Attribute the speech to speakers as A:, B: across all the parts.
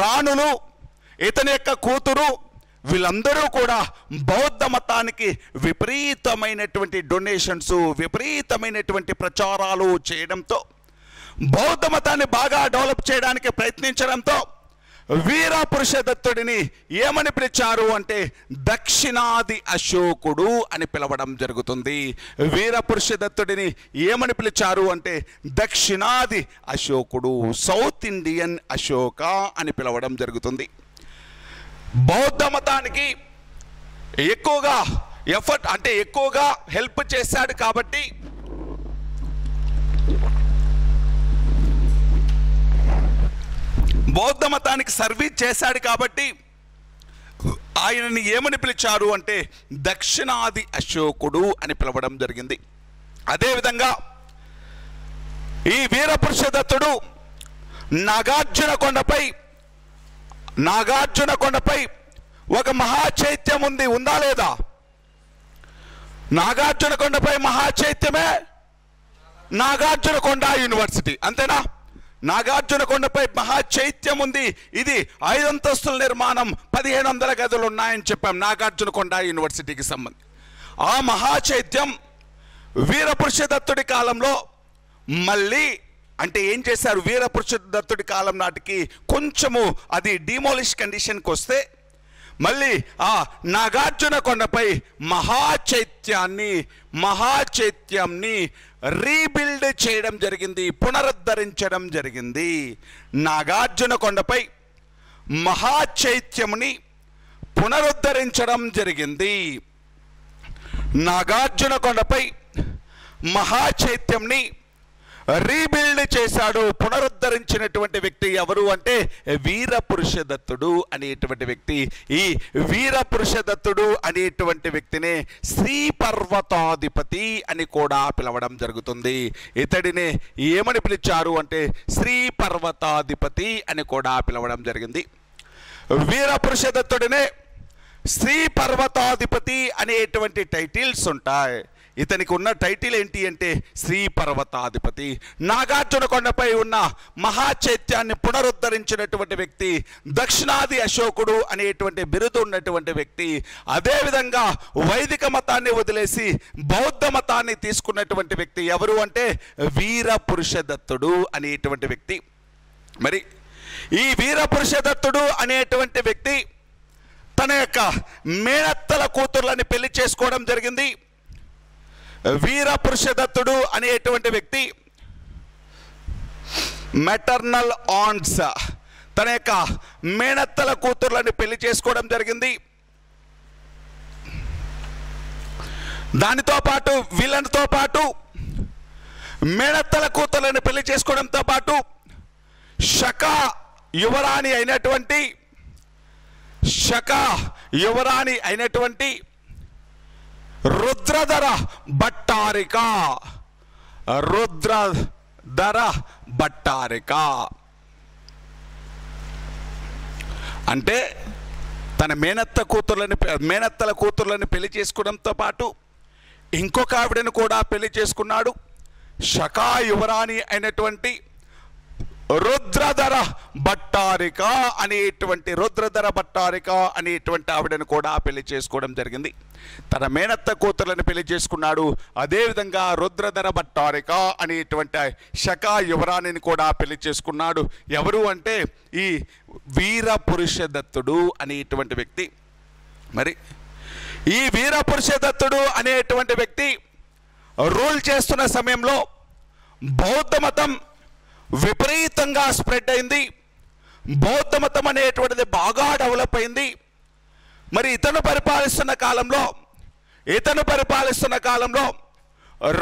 A: రాణులు, ఇతని యొక్క కూతురు, వీళ్ళందరూ కూడా బౌద్ధ మతానికి విపరీతమైనటువంటి డొనేషన్స్, విపరీతమైనటువంటి ప్రచారాలు చేయడంతో, బౌద్ధ మతాన్ని బాగా డెవలప్ చేయడానికి ప్రయత్నించడంతో వీరపురుషదత్తుడిని ఏమని పిలిచారు అంటే దక్షిణాది అశోకుడు అని పిలవడం జరుగుతుంది. వీరపురుషదత్తుడిని ఏమని పిలిచారు అంటే దక్షిణాది అశోకుడు, సౌత్ ఇండియన్ అశోక అని పిలవడం జరుగుతుంది. బౌద్ధ మతానికి ఎక్కువగా ఎఫర్ట్ అంటే ఎక్కువగా హెల్ప్ చేశాడు కాబట్టి బౌద్ధ మతానికి సర్వీస్ చేశాడు కాబట్టి ఆయనని ఏమని పిలిచారు అంటే దక్షిణాది అశోకుడు అని పిలవడం జరిగింది. అదేవిధంగా ఈ వీరపురుషదత్తుడు నాగార్జున కొండపై ఒక మహాచైత్యం ఉందా లేదా? నాగార్జున కొండపై మహాచైత్యమే నాగార్జున కొండ యూనివర్సిటీ, అంతేనా? నాగార్జున కొండపై మహాచైత్యం ఉంది. ఇది 5 అంతస్తుల నిర్మాణం, 1500 గదులు ఉన్నాయని చెప్పాం నాగార్జున కొండ యూనివర్సిటీకి సంబంధించి. ఆ మహాచైత్యం వీరపురుషదత్తుడి కాలంలో మళ్ళీ అంటే ఏం చేశారు, వీరపురుషదత్తుడి కాలం నాటికి కొంచెము అది డిమోలిష్ కండిషన్కి వస్తే మళ్ళీ ఆ నాగార్జున కొండపై మహాచైత్యంని రీబిల్డ్ చేయడం జరిగింది, పునరుద్ధరించడం జరిగింది. నాగార్జున కొండపై మహాచైత్యంని పునరుద్ధరించడం జరిగింది. నాగార్జున కొండపై మహాచైత్యంని రీబిల్డ్ చేశాడు, పునరుద్ధరించినటువంటి వ్యక్తి ఎవరు అంటే వీరపురుషదత్తుడు అనేటువంటి వ్యక్తి. ఈ వీరపురుషదత్తుడు అనేటువంటి వ్యక్తినే శ్రీ పర్వతాధిపతి అని కూడా పిలవడం జరుగుతుంది. ఇతడినే ఏమని పిలిచారు అంటే శ్రీ పర్వతాధిపతి అని కూడా పిలవడం జరిగింది. వీరపురుషదత్తుడినే శ్రీ పర్వతాధిపతి అనేటువంటి టైటిల్స్ ఉంటాయి. ఇతనికి ఉన్న టైటిల్ ఏంటి అంటే శ్రీ పర్వతాధిపతి. నాగార్జున కొండపై ఉన్న మహాచైత్యాన్ని పునరుద్ధరించినటువంటి వ్యక్తి, దక్షిణాది అశోకుడు అనేటువంటి బిరుదు ఉన్నటువంటి వ్యక్తి. అదేవిధంగా వైదిక మతాన్ని వదిలేసి బౌద్ధ మతాన్ని తీసుకున్నటువంటి వ్యక్తి ఎవరు అంటే వీరపురుషదత్తుడు అనేటువంటి వ్యక్తి. మరి ఈ వీరపురుషదత్తుడు అనేటువంటి వ్యక్తి తన యొక్క మేనత్తల కూతుర్లని పెళ్లి చేసుకోవడం జరిగింది. వీరపురుషదత్తుడు అనేటువంటి వ్యక్తి మెటర్నల్ ఆంట్స్, తన యొక్క మేనత్తల కూతుర్లని పెళ్లి చేసుకోవడం జరిగింది. దానితో పాటు వీళ్ళతో పాటు మేనత్తల కూతుర్లను పెళ్లి చేసుకోవడంతో పాటు శక యువరాణి అయినటువంటి రుద్రధర భట్టారిక అంటే తన మేనత్తల కూతుర్లని పెళ్లి చేసుకోవడంతో పాటు ఇంకొక ఆవిడను కూడా పెళ్లి చేసుకున్నాడు. శకా యువరాణి అయినటువంటి రుద్రధర భట్టారిక అనేటువంటి ఆవిడను కూడా పెళ్లి చేసుకోవడం జరిగింది. తన మేనత్త కూతుర్లను పెళ్లి చేసుకున్నాడు. అదేవిధంగా రుద్రధర భట్టారిక అనేటువంటి శకా యువరాణిని కూడా పెళ్లి చేసుకున్నాడు. ఎవరు అంటే ఈ వీరపురుషదత్తుడు అనేటువంటి వ్యక్తి. మరి ఈ వీరపురుషదత్తుడు అనేటువంటి వ్యక్తి రూల్ చేస్తున్న సమయంలో బౌద్ధ మతం విపరీతంగా స్ప్రెడ్ అయింది. బౌద్ధ మతం అనేటువంటిది బాగా డెవలప్ అయింది. మరి ఇతను పరిపాలిస్తున్న కాలంలో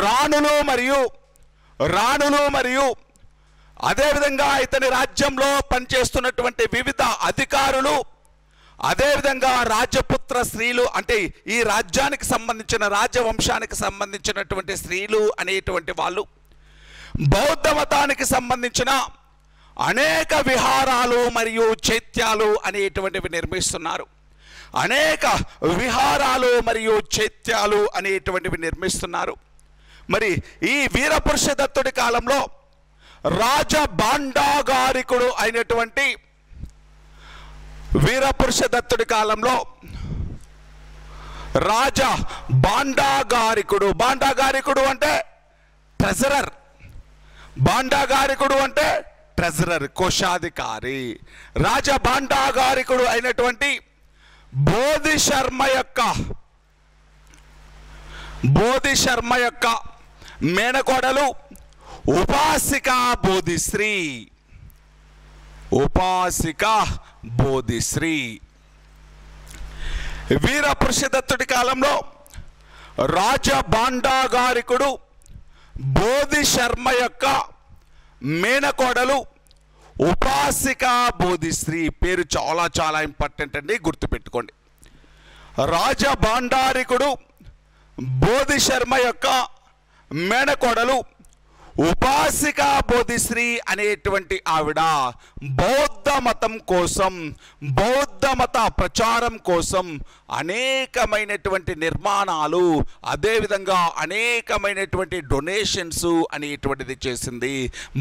A: రాణులు మరియు అదేవిధంగా ఇతని రాజ్యంలో పనిచేస్తున్నటువంటి వివిధ అధికారులు, అదేవిధంగా రాజపుత్ర స్త్రీలు అంటే ఈ రాజ్యానికి సంబంధించిన రాజవంశానికి సంబంధించినటువంటి స్త్రీలు అనేటువంటి వాళ్ళు బౌద్ధ మతానికి సంబంధించిన అనేక విహారాలు మరియు చైత్యాలు అనేటువంటివి నిర్మిస్తున్నారు. మరి ఈ వీరపురుషదత్తుడి కాలంలో రాజభాండాగారికుడు అయినటువంటి వీరపురుషదత్తుడి కాలంలో రాజా భాండాగారికుడు, భాండాగారికుడు అంటే ట్రెజరర్, భాండాగారికుడు అంటే ట్రెజరర్, కోశాధికారి. రాజా భాండాగారికుడు అయినటువంటి బోధి శర్మ యొక్క మేనకోడలు ఉపాసికా బోధిశ్రీ, ఉపాసికా బోధిశ్రీ. వీరపురుషదత్తుడి కాలంలో రాజా భాండాగారికుడు బోధి శర్మ యొక్క మేనకోడలు ఉపాసికా బోధిశ్రీ. పేరు చాలా చాలా ఇంపార్టెంట్ అండి, గుర్తుపెట్టుకోండి. రాజా భాండారికుడు బోధి శర్మ యొక్క మేనకోడలు ఉపాసికా బోధిశ్రీ అనేటువంటి ఆవిడ బౌద్ధ మతం కోసం, బౌద్ధ మత ప్రచారం కోసం అనేకమైనటువంటి నిర్మాణాలు, అదేవిధంగా అనేకమైనటువంటి డొనేషన్స్ అనేటువంటిది చేసింది.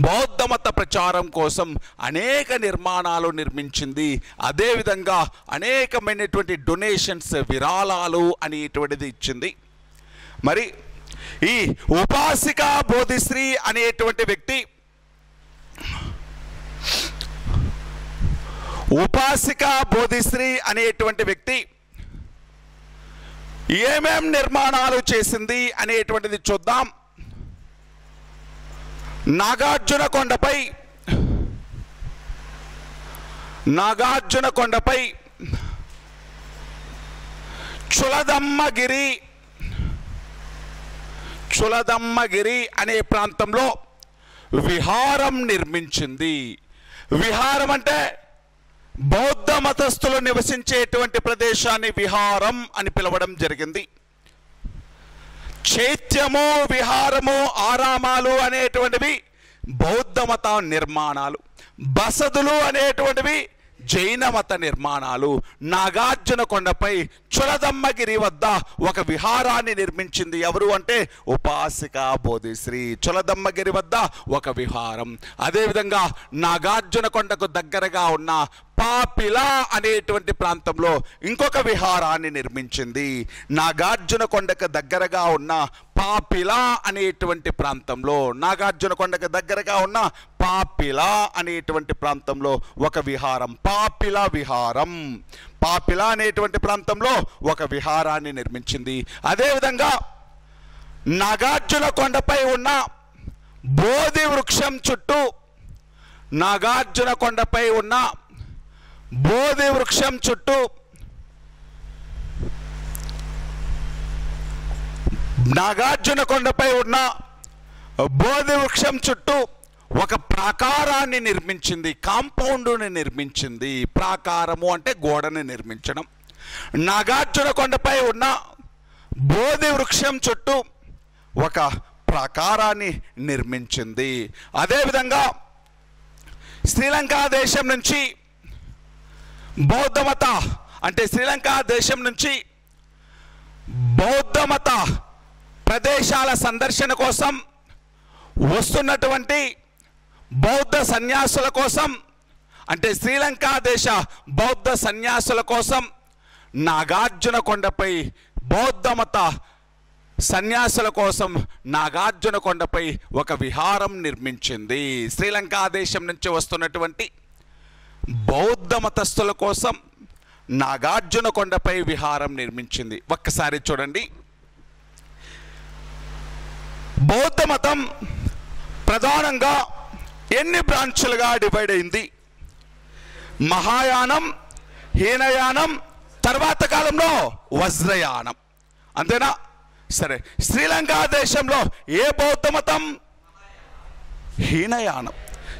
A: బౌద్ధ మత ప్రచారం కోసం అనేక నిర్మాణాలు నిర్మించింది. అదేవిధంగా అనేకమైనటువంటి డొనేషన్స్, విరాళాలు అనేటువంటిది ఇచ్చింది. మరి ఈ ఉపాసికా బోధిశ్రీ అనేటువంటి వ్యక్తి, ఉపాసికా బోధిశ్రీ అనేటువంటి వ్యక్తి ఏమేం నిర్మాణాలు చేసింది అనేటువంటిది చూద్దాం. నాగార్జున కొండపై చులదమ్మగిరి అనే ప్రాంతంలో విహారం నిర్మించింది. విహారం అంటే బౌద్ధ మతస్థులు నివసించేటువంటి ప్రదేశాన్ని విహారం అని పిలవడం జరిగింది. చైత్యము, విహారము, ఆరామాలు అనేటువంటివి బౌద్ధ మత నిర్మాణాలు. బసదులు అనేటువంటివి జైన మత నిర్మాణాలు. నాగార్జున కొండపై చులదమ్మగిరి వద్ద ఒక విహారాన్ని నిర్మించింది ఎవరు అంటే ఉపాసికా బోధిశ్రీ. చులదమ్మగిరి వద్ద ఒక విహారం. అదేవిధంగా నాగార్జున కొండకు దగ్గరగా ఉన్న పాపిలా అనేటువంటి ప్రాంతంలో ఇంకొక విహారాన్ని నిర్మించింది. నాగార్జున కొండకు దగ్గరగా ఉన్న పాపిలా అనేటువంటి ప్రాంతంలో, నాగార్జున కొండకు దగ్గరగా ఉన్న పాపిలా అనేటువంటి ప్రాంతంలో ఒక విహారం, పాపిలా విహారం, పాపిలా అనేటువంటి ప్రాంతంలో ఒక విహారాన్ని నిర్మించింది. అదేవిధంగా నాగార్జున కొండపై ఉన్న బోధి వృక్షం చుట్టూ, నాగార్జున కొండపై ఉన్న బోధి వృక్షం చుట్టూ నాగార్జున కొండపై ఉన్న బోధి వృక్షం చుట్టూ ఒక ప్రాకారాన్ని నిర్మించింది, కాంపౌండ్ని నిర్మించింది. ప్రాకారము అంటే గోడని నిర్మించడం. నాగార్జున కొండపై ఉన్న బోధి వృక్షం చుట్టూ ఒక ప్రాకారాన్ని నిర్మించింది. అదేవిధంగా శ్రీలంక దేశం నుంచి బౌద్ధమత అంటే శ్రీలంక దేశం నుంచి బౌద్ధమత ప్రదేశాల సందర్శన కోసం వస్తున్నటువంటి బౌద్ధ సన్యాసుల కోసం, అంటే శ్రీలంక దేశ బౌద్ధ సన్యాసుల కోసం నాగార్జున కొండపై బౌద్ధమత సన్యాసుల కోసం నాగార్జున కొండపై ఒక విహారం నిర్మించింది. శ్రీలంక దేశం నుంచి వస్తున్నటువంటి బౌద్ధ మతస్థుల కోసం నాగార్జున కొండపై విహారం నిర్మించింది. ఒక్కసారి చూడండి. బౌద్ధ మతం ప్రధానంగా ఎన్ని బ్రాంచ్లుగా డివైడ్ అయింది? మహాయానం, హీనయానం, తర్వాత కాలంలో వజ్రయానం, అంతేనా? సరే, శ్రీలంక దేశంలో ఏ బౌద్ధ మతం? హీనయానం.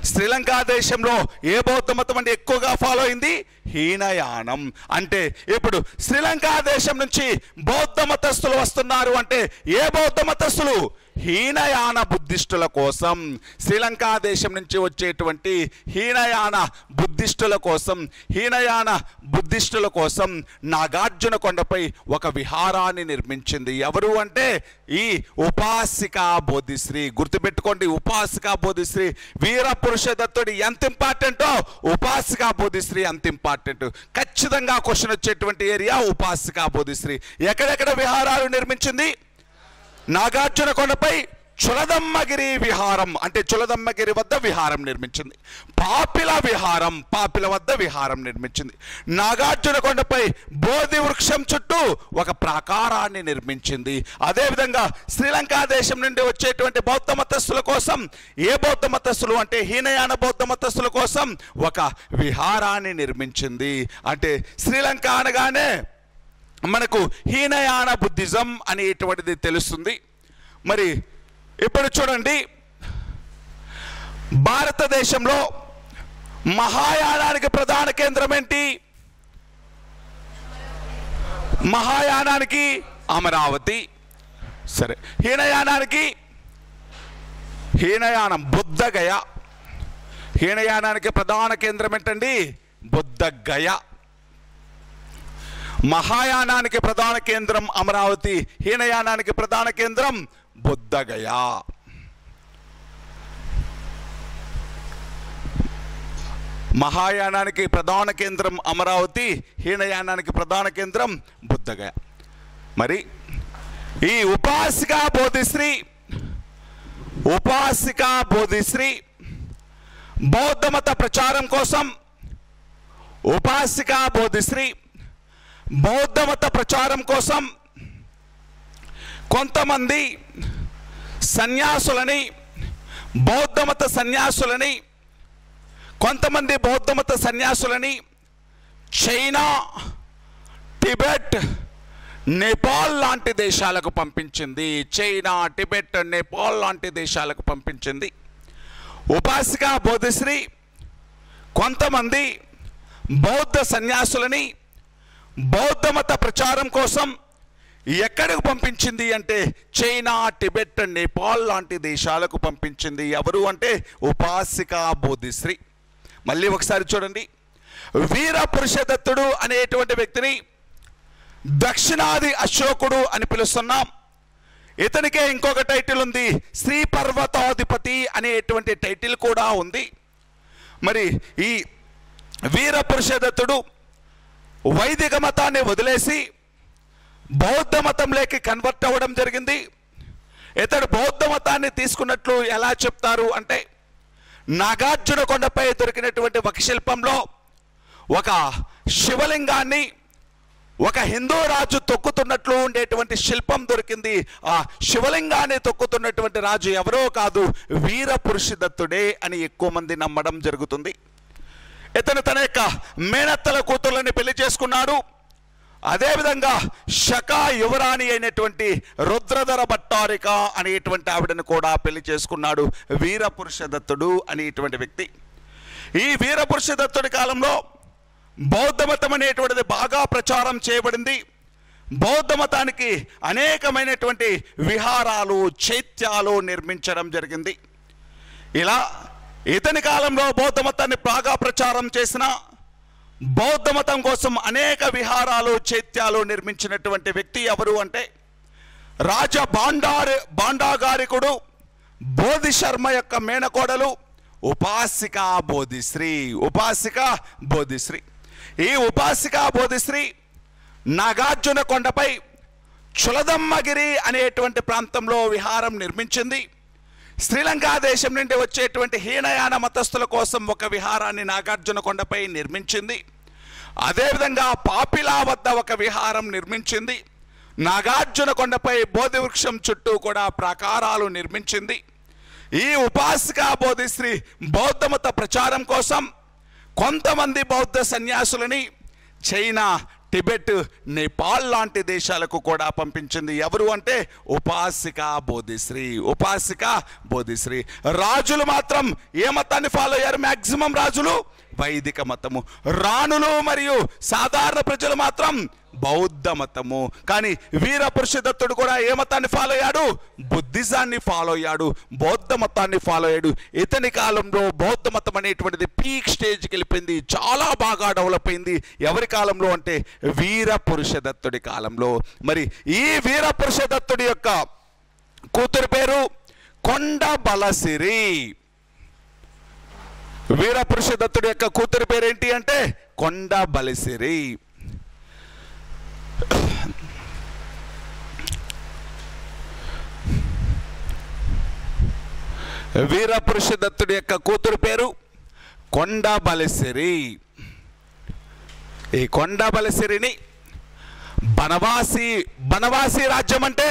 A: శ్రీలంక దేశంలో ఏ బౌద్ధ మతం అంటే ఎక్కువగా ఫాలో అయింది? హీనయానం. అంటే ఇప్పుడు శ్రీలంక దేశం నుంచి బౌద్ధ మతస్థులు వస్తున్నారు అంటే ఏ బౌద్ధ మతస్థులు? హీనయాన బుద్ధిస్టుల కోసం, శ్రీలంక దేశం నుంచి వచ్చేటువంటి హీనయాన బుద్ధిస్టుల కోసం నాగార్జున కొండపై ఒక విహారాన్ని నిర్మించింది. ఎవరు అంటే ఈ ఉపాసికా బోధిశ్రీ. గుర్తుపెట్టుకోండి, ఉపాసికా బోధిశ్రీ. వీరపురుషదత్తుడు ఎంత ఇంపార్టెంటో ఉపాసికా బోధిశ్రీ అంత ఇంపార్టెంట్. ఖచ్చితంగా క్వశ్చన్ వచ్చేటువంటి ఏరియా ఉపాసికా బోధిశ్రీ. ఎక్కడెక్కడ విహారాలు నిర్మించింది? నాగార్జున కొండపై చులదమ్మగిరి విహారం, అంటే చులదమ్మగిరి వద్ద విహారం నిర్మించింది. పాపిల వద్ద విహారం నిర్మించింది. నాగార్జున కొండపై బోధి వృక్షం చుట్టూ ఒక ప్రాకారాన్ని నిర్మించింది. అదేవిధంగా శ్రీలంక దేశం నుండి వచ్చేటువంటి బౌద్ధ మతస్థుల కోసం, ఏ బౌద్ధ మతస్థులు అంటే హీనయాన బౌద్ధ మతస్థుల కోసం ఒక విహారాన్ని నిర్మించింది. అంటే శ్రీలంక అనగానే మనకు హీనయాన బుద్ధిజం అనేటువంటిది తెలుస్తుంది. మరి ఇప్పుడు చూడండి, భారతదేశంలో మహాయానానికి ప్రధాన కేంద్రం ఏంటి? మహాయానానికి అమరావతి. సరే, హీనయానం బుద్ధగయ. హీనయానానికి ప్రధాన కేంద్రం ఏంటండి? బుద్ధగయ. మహాయానానికి ప్రధాన కేంద్రం అమరావతి, హీనయానానికి ప్రధాన కేంద్రం బుద్ధగయ. మహాయానానికి ప్రధాన కేంద్రం అమరావతి, హీనయానానికి ప్రధాన కేంద్రం బుద్ధగయ. మరి ఈ ఉపాసికా బోధిశ్రీ బౌద్ధ మత ప్రచారం కోసం, ఉపాసికా బోధిశ్రీ బౌద్ధ మత ప్రచారం కోసం కొంతమంది సన్యాసులని, బౌద్ధ మత సన్యాసులని చైనా, టిబెట్, నేపాల్ లాంటి దేశాలకు పంపించింది. ఉపాసికా బోధిశ్రీ కొంతమంది బౌద్ధ సన్యాసులని బౌద్ధ మత ప్రచారం కోసం ఎక్కడికి పంపించింది అంటే చైనా, టిబెట్, నేపాల్ లాంటి దేశాలకు పంపించింది. ఎవరు అంటే ఉపాసికా బోధిశ్రీ. మళ్ళీ ఒకసారి చూడండి, వీరపురుషదత్తుడు అనేటువంటి వ్యక్తిని దక్షిణాది అశోకుడు అని పిలుస్తున్నాం. ఇతనికే ఇంకొక టైటిల్ ఉంది, శ్రీ పర్వతాధిపతి అనేటువంటి టైటిల్ కూడా ఉంది. మరి ఈ వీరపురుషదత్తుడు వైదిక మతాన్ని వదిలేసి బౌద్ధ మతంలోకి కన్వర్ట్ అవ్వడం జరిగింది. ఇతడు బౌద్ధ మతాన్ని తీసుకున్నట్లు ఎలా చెప్తారు అంటే, నాగార్జున కొండపై దొరికినటువంటి ఒక శిల్పంలో ఒక శివలింగాన్ని ఒక హిందూ రాజు తొక్కుతున్నట్లు ఉండేటువంటి శిల్పం దొరికింది. ఆ శివలింగాన్ని తొక్కుతున్నటువంటి రాజు ఎవరో కాదు, వీరపురుషదత్తుడే అని ఎక్కువ మంది నమ్మడం జరుగుతుంది. ఇతను తన యొక్క మేనత్తల కూతుర్లని పెళ్లి చేసుకున్నాడు. అదేవిధంగా శకా యువరాణి అయినటువంటి రుద్రధర భట్టారిక అనేటువంటి ఆవిడను కూడా పెళ్లి చేసుకున్నాడు వీరపురుషదత్తుడు అనేటువంటి వ్యక్తి. ఈ వీరపురుషదత్తుడి కాలంలో బౌద్ధ మతం అనేటువంటిది బాగా ప్రచారం చేయబడింది. బౌద్ధ మతానికి అనేకమైనటువంటి విహారాలు, చైత్యాలు నిర్మించడం జరిగింది. ఇలా ఇతని కాలంలో బౌద్ధ మతాన్ని బాగా ప్రచారం చేసిన, బౌద్ధ మతం కోసం అనేక విహారాలు, చైత్యాలు నిర్మించినటువంటి వ్యక్తి ఎవరు అంటే రాజ భాండాగారికుడు బోధి శర్మ యొక్క మేనకోడలు ఉపాసికా బోధిశ్రీ. ఈ ఉపాసికా బోధిశ్రీ నాగార్జున కొండపై చులదమ్మగిరి అనేటువంటి ప్రాంతంలో విహారం నిర్మించింది. శ్రీలంక దేశం నుండి వచ్చేటువంటి హీనయాన మతస్థుల కోసం ఒక విహారాన్ని నాగార్జున కొండపై నిర్మించింది. అదేవిధంగా పాపిలా వద్ద ఒక విహారం నిర్మించింది. నాగార్జున కొండపై బోధి వృక్షం చుట్టూ కూడా ప్రాకారాలు నిర్మించింది. ఈ ఉపాసికా బోధిశ్రీ బౌద్ధ మత ప్రచారం కోసం కొంతమంది బౌద్ధ సన్యాసులని చైనా, టిబెట్, నేపాల్ లాంటి దేశాలకు కూడా పంపించింది. ఎవరు అంటే ఉపాసికా బోధిశ్రీ. రాజులు మాత్రం ఏ మతాన్ని ఫాలో అయ్యారు? మ్యాక్సిమం రాజులు వైదిక మతము, రాణులు మరియు సాధారణ ప్రజలు మాత్రం బౌద్ధ మతము. కానీ వీరపురుషదత్తుడు కూడా ఏ మతాన్ని ఫాలో అయ్యాడు? బుద్ధిజాన్ని ఫాలో అయ్యాడు, బౌద్ధ మతాన్ని ఫాలో అయ్యాడు. ఇతని కాలంలో బౌద్ధ మతం అనేటువంటిది పీక్ స్టేజ్కి వెళ్ళిపోయింది, చాలా బాగా డెవలప్ అయింది. ఎవరి కాలంలో అంటే వీరపురుషదత్తుడి కాలంలో. మరి ఈ వీరపురుషదత్తుడి యొక్క కూతురు పేరు కొండబలసిరి. వీరపురుషదత్తుడి యొక్క కూతురు పేరు ఏంటి అంటే కొండబలసిరి. వీరపురుషదత్తుడి యొక్క కూతురు పేరు కొండబలసిరి. ఈ కొండబలసిరిని బనవాసి రాజ్యం అంటే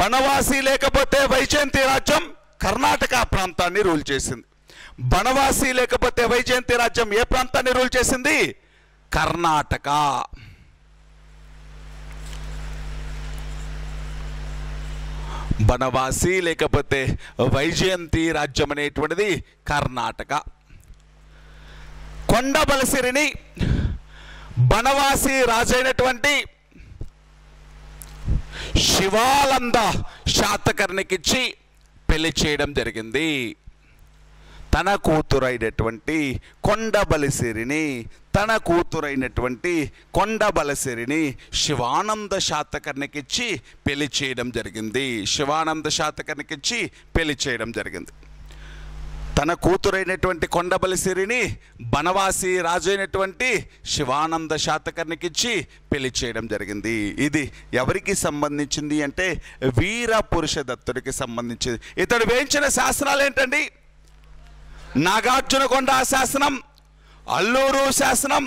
A: బనవాసి లేకపోతే వైజయంతి రాజ్యం కర్ణాటక ప్రాంతాన్ని రూల్ చేసింది. బనవాసి లేకపోతే వైజయంతి రాజ్యం ఏ ప్రాంతాన్ని రూల్ చేసింది? కర్ణాటక. బనవాసి లేకపోతే వైజయంతి రాజ్యం అనేటువంటిది కర్ణాటక. కొండబలసిరిని బనవాసి రాజైనటువంటి శివానంద శాతకర్ణికిచ్చి పెళ్లి చేయడం జరిగింది. తన కూతురైనటువంటి కొండబలసిరిని శివానంద శాతకర్ణికిచ్చి పెళ్లి చేయడం జరిగింది. తన కూతురైనటువంటి కొండబలసిరిని బనవాసి రాజు అయినటువంటి శివానంద శాతకర్ణికిచ్చి పెళ్లి చేయడం జరిగింది. ఇది ఎవరికి సంబంధించింది అంటే వీరపురుషదత్తుడికి సంబంధించింది. ఇతడు వేయించిన శాసనాలు ఏంటండి? నాగార్జునకొండ శాసనం, అల్లూరు శాసనం,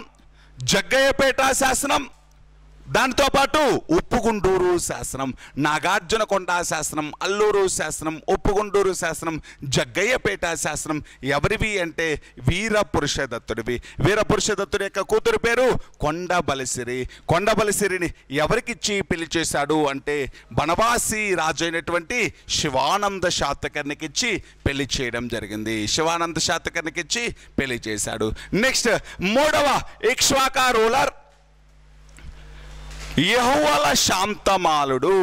A: జగ్గయ్యపేట శాసనం, దాంతో పాటు ఉప్పుగుండూరు శాసనం. నాగార్జునకొండ శాసనం, అల్లూరు శాసనం, ఉప్పుగుండూరు శాసనం, జగ్గయ్యపేట శాసనం ఎవరివి అంటే వీరపురుషదత్తుడివి. వీరపురుషదత్తుడి యొక్క కూతురు పేరు కొండబలసిరి. కొండబలసిరిని ఎవరికిచ్చి పెళ్లి చేశాడు అంటే బనవాసి రాజు అయినటువంటి శివానంద శాతకర్ణికిచ్చి పెళ్లి చేయడం జరిగింది. శివానంద శాతకర్ణికిచ్చి పెళ్లి చేశాడు. నెక్స్ట్ మూడవ ఇక్ష్వాక రూలర్ యెహోవల శాంతమాలుడు.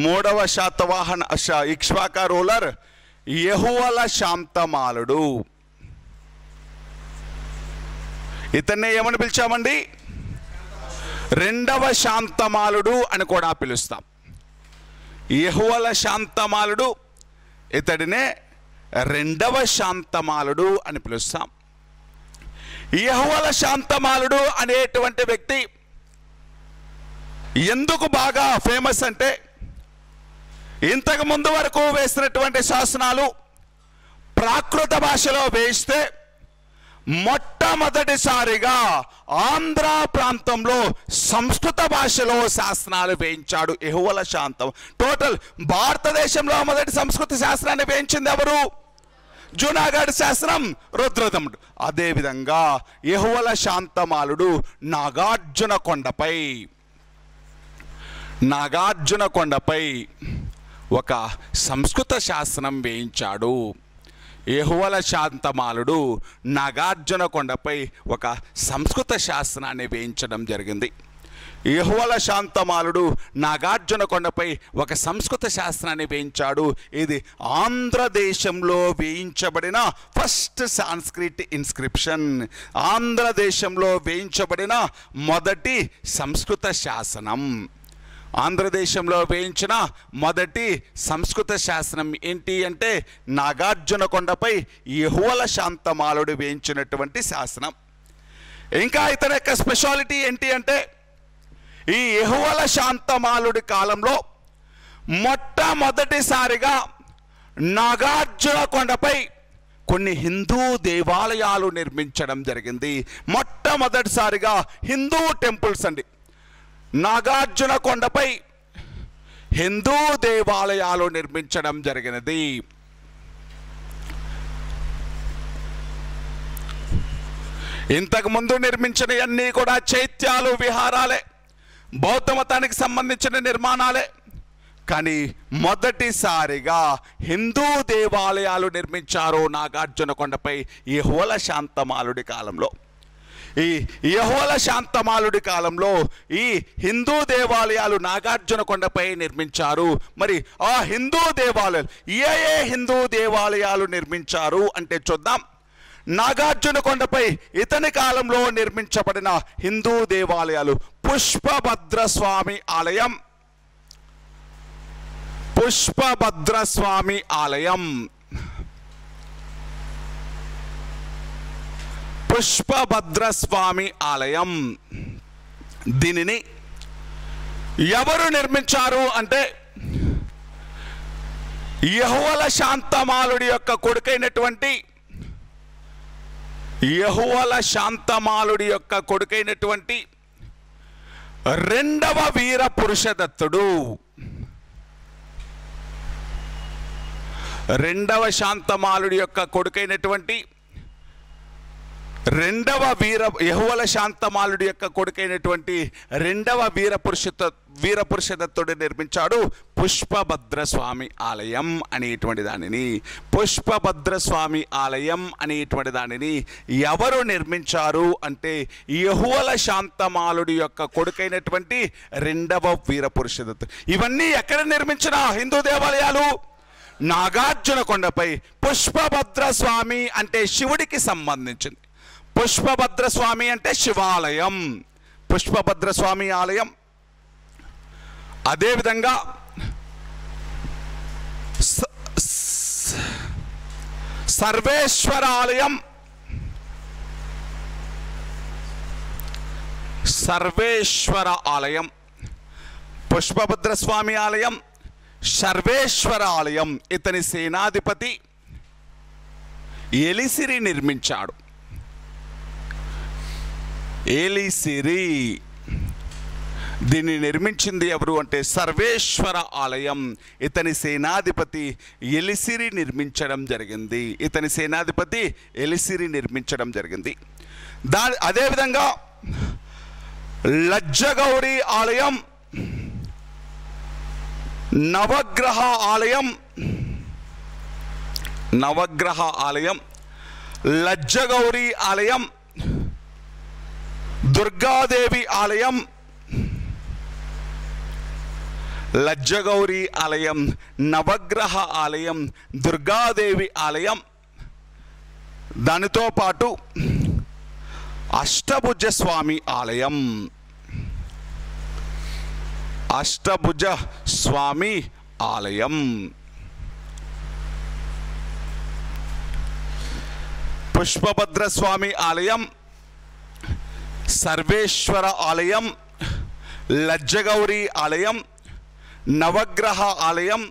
A: మూడవ శాతవాహన ఇక్ష్వాక రూలర్ యెహోవల శాంతమాలుడు. ఇతన్నే ఏమని పిలిచామండి? రెండవ శాంతమాలుడు అని కూడా పిలుస్తాం. యెహోవల శాంతమాలుడు, ఇతడినే రెండవ శాంతమాలుడు అని పిలుస్తాం. యెహోవల శాంతమాలుడు అనేటువంటి వ్యక్తి ఎందుకు బాగా ఫేమస్ అంటే ఇంతకు ముందు వరకు వేసినటువంటి శాసనాలు ప్రాకృత భాషలో వేస్తే మొట్టమొదటిసారిగా ఆంధ్ర ప్రాంతంలో సంస్కృత భాషలో శాసనాలు వేయించాడు యెహోవల శాంతం. టోటల్ భారతదేశంలో మొదటి సంస్కృత శాస్త్రాన్ని వేయించింది ఎవరు? జూనాగఢ్ శాసనం, రుద్రదముడు. అదేవిధంగా యెహోవల శాంతమాలుడు నాగార్జునకొండపై ఒక సంస్కృత శాసనం వేయించాడు. యెహోవల శాంతమాలుడు నాగార్జునకొండపై ఒక సంస్కృత శాసనాన్ని వేయించడం జరిగింది. యెహోవల శాంతమాలుడు నాగార్జునకొండపై ఒక సంస్కృత శాస్త్రాన్ని వేయించాడు. ఇది ఆంధ్రదేశంలో వేయించబడిన ఫస్ట్ సాంస్క్రిట్ ఇన్స్క్రిప్షన్. ఆంధ్రదేశంలో వేయించబడిన మొదటి సంస్కృత శాసనం. ఆంధ్రదేశంలో వేయించిన మొదటి సంస్కృత శాసనం ఏంటి అంటే నాగార్జునకొండపై యెహోవల శాంతమాలుడు వేయించినటువంటి శాసనం. ఇంకా ఇతని యొక్క స్పెషాలిటీ ఏంటి అంటే ఈ యెహోవల శాంతమాలుడి కాలంలో మొట్టమొదటిసారిగా నాగార్జునకొండపై కొన్ని హిందూ దేవాలయాలు నిర్మించడం జరిగింది. మొట్టమొదటిసారిగా హిందూ టెంపుల్స్ అండి. నాగార్జునకొండపై హిందూ దేవాలయాలు నిర్మించడం జరిగినది. ఇంతకుముందు నిర్మించినవన్నీ కూడా చైత్యాలు, విహారాలే, బౌద్ధ మతానికి సంబంధించిన నిర్మాణాలే. కానీ మొదటిసారిగా హిందూ దేవాలయాలు నిర్మించారు నాగార్జునకొండపై యెహోవా శాంతమాలుడి కాలంలో. ఈ యెహోవా శాంతమాలుడి కాలంలో ఈ హిందూ దేవాలయాలు నాగార్జునకొండపై నిర్మించారు. మరి ఆ హిందూ దేవాలయాలు ఏ హిందూ దేవాలయాలు నిర్మించారు అంటే చూద్దాం. నాగార్జునకొండపై ఇతని కాలంలో నిర్మించబడిన హిందూ దేవాలయాలు పుష్పభద్రస్వామి ఆలయం, పుష్పభద్రస్వామి ఆలయం, పుష్పభద్రస్వామి ఆలయం. దీనిని ఎవరు నిర్మించారు అంటే యెహోవా శాంతమాలుడి యొక్క కొడుకైనటువంటి యెహోవా శాంతమాలుడి యొక్క కొడుకైనటువంటి రెండవ వీర పురుషదత్తుడు, రెండవ శాంతమాలుడి యొక్క కొడుకైనటువంటి రెండవ యెహోవా శాంతమాలుడి యొక్క కొడుకైనటువంటి రెండవ వీర పురుషదత్తుడు నిర్మించాడు పుష్పభద్రస్వామి ఆలయం అనేటువంటి దానిని. పుష్పభద్రస్వామి ఆలయం అనేటువంటి దానిని ఎవరు నిర్మించారు అంటే యెహోవా శాంతమాలుడి యొక్క కొడుకైనటువంటి రెండవ వీర పురుషదత్తుడు. ఇవన్నీ ఎక్కడ నిర్మించిన హిందూ దేవాలయాలు? నాగార్జునకొండపై. పుష్పభద్రస్వామి అంటే శివుడికి సంబంధించింది. పుష్పభద్రస్వామి అంటే శివాలయం, పుష్పభద్రస్వామి ఆలయం. అదేవిధంగా సర్వేశ్వర ఆలయం, సర్వేశ్వర ఆలయం, పుష్పభద్రస్వామి ఆలయం, సర్వేశ్వర ఆలయం. ఇతని సేనాధిపతి ఎలిసిరి నిర్మించాడు. ఎలిసిరి. దీన్ని నిర్మించింది ఎవరు అంటే సర్వేశ్వర ఆలయం. ఇతని సేనాధిపతి ఎలిసిరి నిర్మించడం జరిగింది. ఇతని సేనాధిపతి ఎలిసిరి నిర్మించడం జరిగింది. అదేవిధంగా లజ్జగౌరి ఆలయం, నవగ్రహ ఆలయం, నవగ్రహ ఆలయం, లజ్జగౌరి ఆలయం, దుర్గాదేవి ఆలయం, లజ్జగౌరి ఆలయం, నవగ్రహ ఆలయం, దుర్గాదేవి ఆలయం. దానితో పాటు అష్టభుజ స్వామి ఆలయం, అష్టభుజ స్వామి ఆలయం. పుష్పభద్ర స్వామి ఆలయం, సర్వేశ్వర ఆలయం, లజ్జగౌరి ఆలయం, నవగ్రహ ఆలయం,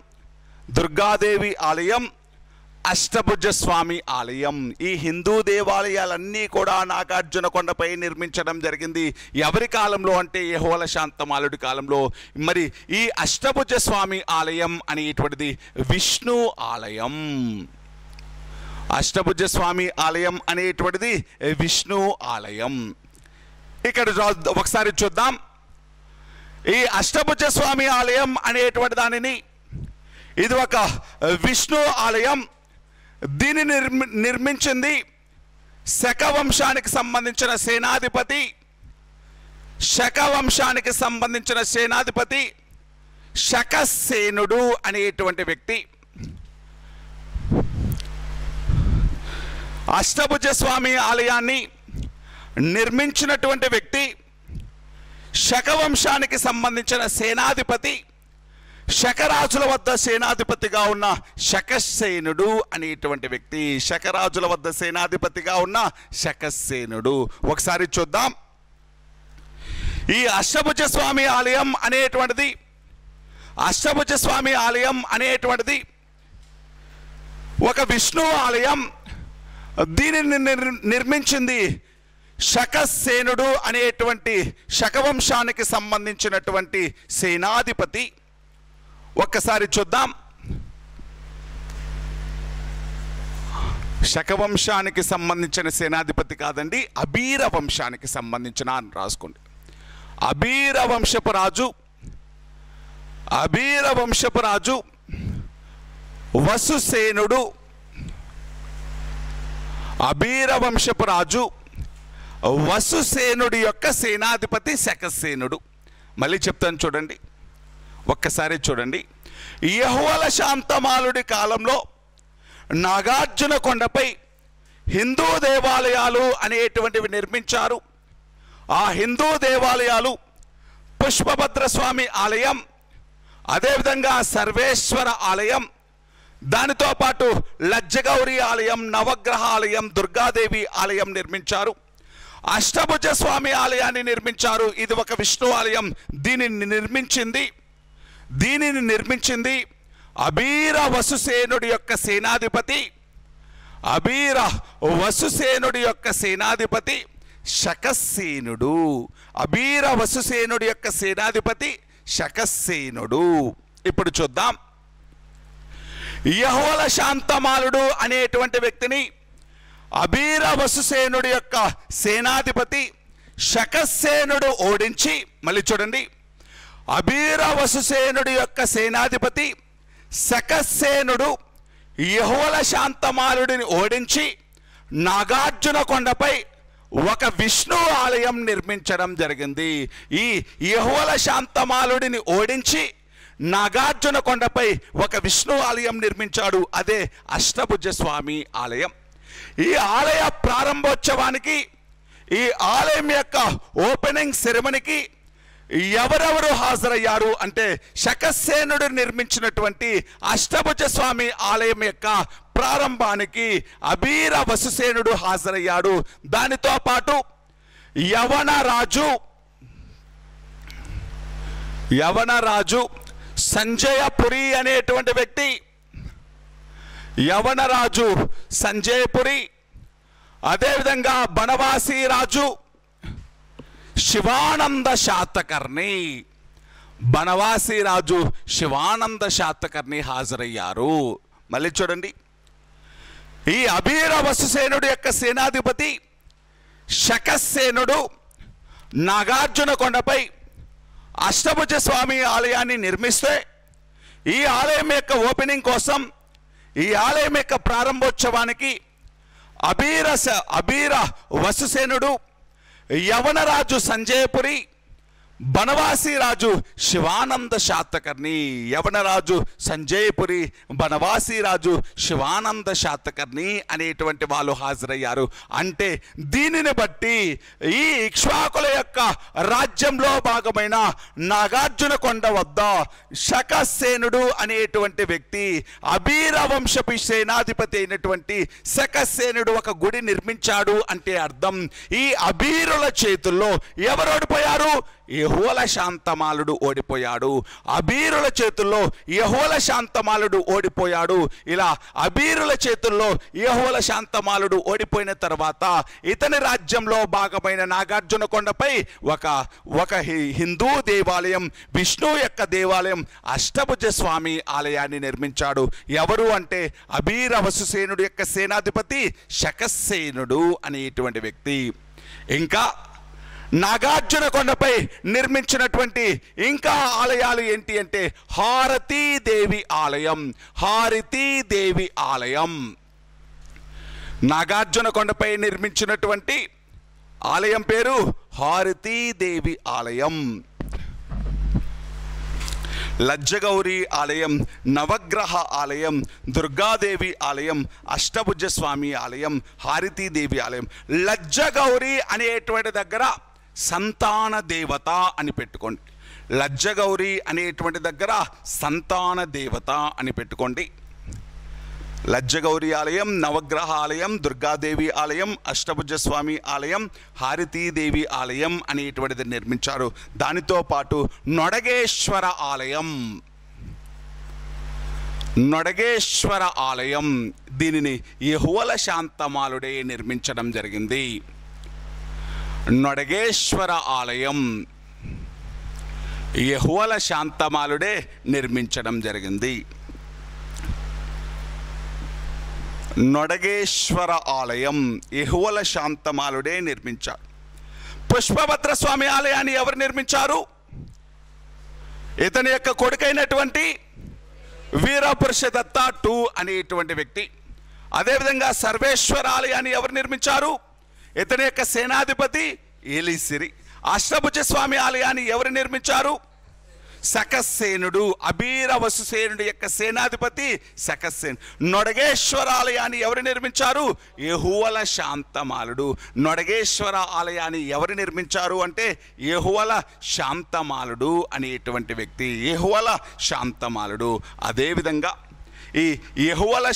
A: దుర్గాదేవి ఆలయం, అష్టభుజ స్వామి ఆలయం. ఈ హిందూ దేవాలయాలన్నీ కూడా నాగార్జునకొండపై నిర్మించడం జరిగింది. ఎవరి కాలంలో అంటే యెహోవా శాంతమాలుడి కాలంలో. మరి ఈ అష్టభుజ స్వామి ఆలయం అనేటువంటిది విష్ణు ఆలయం. అష్టభుజ స్వామి ఆలయం అనేటువంటిది విష్ణు ఆలయం. ఇక్కడ ఒకసారి చూద్దాం. ఈ అష్టభుజ స్వామి ఆలయం అనేటువంటి దానిని, ఇది ఒక విష్ణు ఆలయం. దీనిని నిర్మించింది శక వంశానికి సంబంధించిన సేనాధిపతి, శక వంశానికి సంబంధించిన సేనాధిపతి శకసేనుడు అనేటువంటి వ్యక్తి. అష్టభుజ స్వామి ఆలయాన్ని నిర్మించినటువంటి వ్యక్తి శకవంశానికి సంబంధించిన సేనాధిపతి, శకరాజుల వద్ద సేనాధిపతిగా ఉన్న శకసేనుడు అనేటువంటి వ్యక్తి. శకరాజుల వద్ద సేనాధిపతిగా ఉన్న శకసేనుడు. ఒకసారి చూద్దాం. ఈ అష్టభుజ స్వామి ఆలయం అనేటువంటిది, అష్టభుజ స్వామి ఆలయం అనేటువంటిది ఒక విష్ణు ఆలయం. దీనిని నిర్మించింది శకసేనుడు అనేటువంటి శకవంశానికి సంబంధించినటువంటి సేనాధిపతి. ఒక్కసారి చూద్దాం. శకవంశానికి సంబంధించిన సేనాధిపతి కాదండి, అబీర వంశానికి సంబంధించిన అని రాసుకోండి. అబీర వంశపు రాజు అబీర వంశపు రాజు వసుసేనుడు, అబీర వంశపు రాజు వసుసేనుడి యొక్క సేనాధిపతి శకసేనుడు. మళ్ళీ చెప్తాను చూడండి, ఒక్కసారి చూడండి. యెహోవా శాంతమాలుడి కాలంలో నాగార్జున కొండపై హిందూ దేవాలయాలు అనేటువంటివి నిర్మించారు. ఆ హిందూ దేవాలయాలు పుష్పభద్ర స్వామి ఆలయం, అదేవిధంగా సర్వేశ్వర ఆలయం, దానితో పాటు లజ్జగౌరి ఆలయం, నవగ్రహ ఆలయం, దుర్గాదేవి ఆలయం నిర్మించారు. అష్టభుజ స్వామి ఆలయాన్ని నిర్మించారు. ఇది ఒక విష్ణు ఆలయం. దీనిని నిర్మించింది అబీర వసుసేనుడి యొక్క సేనాధిపతి, అబీర వసుసేనుడి యొక్క సేనాధిపతి శకసేనుడు. అబీర వసుసేనుడి యొక్క సేనాధిపతి శకసేనుడు. ఇప్పుడు చూద్దాం. యెహోవా శాంతమాలుడు అనేటువంటి వ్యక్తిని అబీర వసుసేనుడి యొక్క సేనాధిపతి శకసేనుడు ఓడించి, మళ్ళీ చూడండి, అబీర వసుసేనుడి యొక్క సేనాధిపతి శకసేనుడు యెహోవా శాంతమాలుడిని ఓడించి నాగార్జున కొండపై ఒక విష్ణు ఆలయం నిర్మించడం జరిగింది. ఈ యెహోవా శాంతమాలుడిని ఓడించి నాగార్జున కొండపై ఒక విష్ణు ఆలయం నిర్మించాడు. అదే అష్టభుజ స్వామి ఆలయం. ఈ ఆలయ ప్రారంభోత్సవానికి, ఈ ఆలయం యొక్క ఓపెనింగ్ సెరమనీకి ఎవరెవరు హాజరయ్యారు అంటే శకసేనుడు నిర్మించినటువంటి అష్టభుజ స్వామి ఆలయం యొక్క ప్రారంభానికి అబీర వసుసేనుడు హాజరయ్యాడు. దానితో పాటు యవనరాజు సంజయపురి అనేటువంటి వ్యక్తి, యవనరాజు సంజయపురి, అదేవిధంగా బనవాసి రాజు శివానంద శాతకర్ణి, బనవాసి రాజు శివానంద శాతకర్ణి హాజరయ్యారు. మళ్ళీ చూడండి, ఈ అబీర వసుసేనుడు యొక్క సేనాధిపతి శకసేనుడు నాగార్జున కొండపై అష్టభుజ స్వామి ఆలయాన్ని నిర్మిస్తే, ఈ ఆలయం యొక్క ఓపెనింగ్ కోసం, ఈ ఆలయం యొక్క ప్రారంభోత్సవానికి అబీర వసుసేనుడు, యవనరాజు సంజయపురి, బనవాసి రాజు శివానంద శాతకర్ణి, యవనరాజు సంజయపురి, బనవాసి రాజు శివానంద శాతకర్ణి అనేటువంటి వాళ్ళు హాజరయ్యారు. అంటే దీనిని బట్టి ఈ ఇక్ష్వాకుల యొక్క రాజ్యంలో భాగమైన నాగార్జున కొండ వద్ద శకసేనుడు అనేటువంటి వ్యక్తి, అబీర వంశపు సేనాధిపతి అయినటువంటి శకసేనుడు ఒక గుడి నిర్మించాడు. అంటే అర్థం, ఈ అబీరుల చేతుల్లో ఎవరు ఓడిపోయారు? యెహోవా శాంతమాలుడు ఓడిపోయాడు. అబీరుల చేతుల్లో యెహోవా శాంతమాలుడు ఓడిపోయాడు. ఇలా అబీరుల చేతుల్లో యెహోవా శాంతమాలుడు ఓడిపోయిన తర్వాత ఇతని రాజ్యంలో భాగమైన నాగార్జున కొండపై ఒక హిందూ దేవాలయం, విష్ణు యొక్క దేవాలయం, అష్టభుజ స్వామి ఆలయాన్ని నిర్మించాడు. ఎవరు అంటే అబీర వసుసేనుడు యొక్క సేనాధిపతి శకసేనుడు అనేటువంటి వ్యక్తి. ఇంకా నాగార్జున కొండపై నిర్మించినటువంటి ఇంకా ఆలయాలు ఏంటి అంటే హారతీదేవి ఆలయం. హారతీదేవి ఆలయం నాగార్జున కొండపై నిర్మించినటువంటి ఆలయం పేరు హారతీదేవి ఆలయం. లజ్జగౌరి ఆలయం, నవగ్రహ ఆలయం, దుర్గాదేవి ఆలయం, అష్టభుజ స్వామి ఆలయం, హారతీదేవి ఆలయం. లజ్జగౌరి అనేటువంటి దగ్గర సంతాన దేవత అని పెట్టుకోండి. లజ్జగౌరి అనేటువంటి దగ్గర సంతాన దేవత అని పెట్టుకోండి. లజ్జగౌరి ఆలయం, నవగ్రహ ఆలయం, దుర్గాదేవి ఆలయం, అష్టభుజ స్వామి ఆలయం, హారతీదేవి ఆలయం అనేటువంటిది నిర్మించారు. దానితో పాటు నొడగేశ్వర ఆలయం, నొడగేశ్వర ఆలయం, దీనిని యెహోవా శాంతమాలుడే నిర్మించడం జరిగింది. నొడగేశ్వర ఆలయం యెహోవా శాంతమాలుడే నిర్మించడం జరిగింది. నొడగేశ్వర ఆలయం యెహోవా శాంతమాలుడే నిర్మించారు. పుష్పభద్ర స్వామి ఆలయాన్ని ఎవరు నిర్మించారు? ఇతని యొక్క కొడుకైనటువంటి వీరపురుషదత్త 2 అనేటువంటి వ్యక్తి. అదేవిధంగా సర్వేశ్వర ఆలయాన్ని ఎవరు నిర్మించారు? ఇతని యొక్క సేనాధిపతి ఏలీసిరి. అష్టభుజ స్వామి ఆలయాన్ని ఎవరు నిర్మించారు? శకసేనుడు, అబీరవసుసేనుడు యొక్క సేనాధిపతి శకసేను. నొడగేశ్వర ఆలయాన్ని ఎవరు నిర్మించారు? యెహోవల శాంతమాలుడు. నొడగేశ్వర ఆలయాన్ని ఎవరు నిర్మించారు అంటే యెహోవల శాంతమాలుడు అనేటువంటి వ్యక్తి, యెహోవల శాంతమాలుడు. అదేవిధంగా ఈ యెహోవల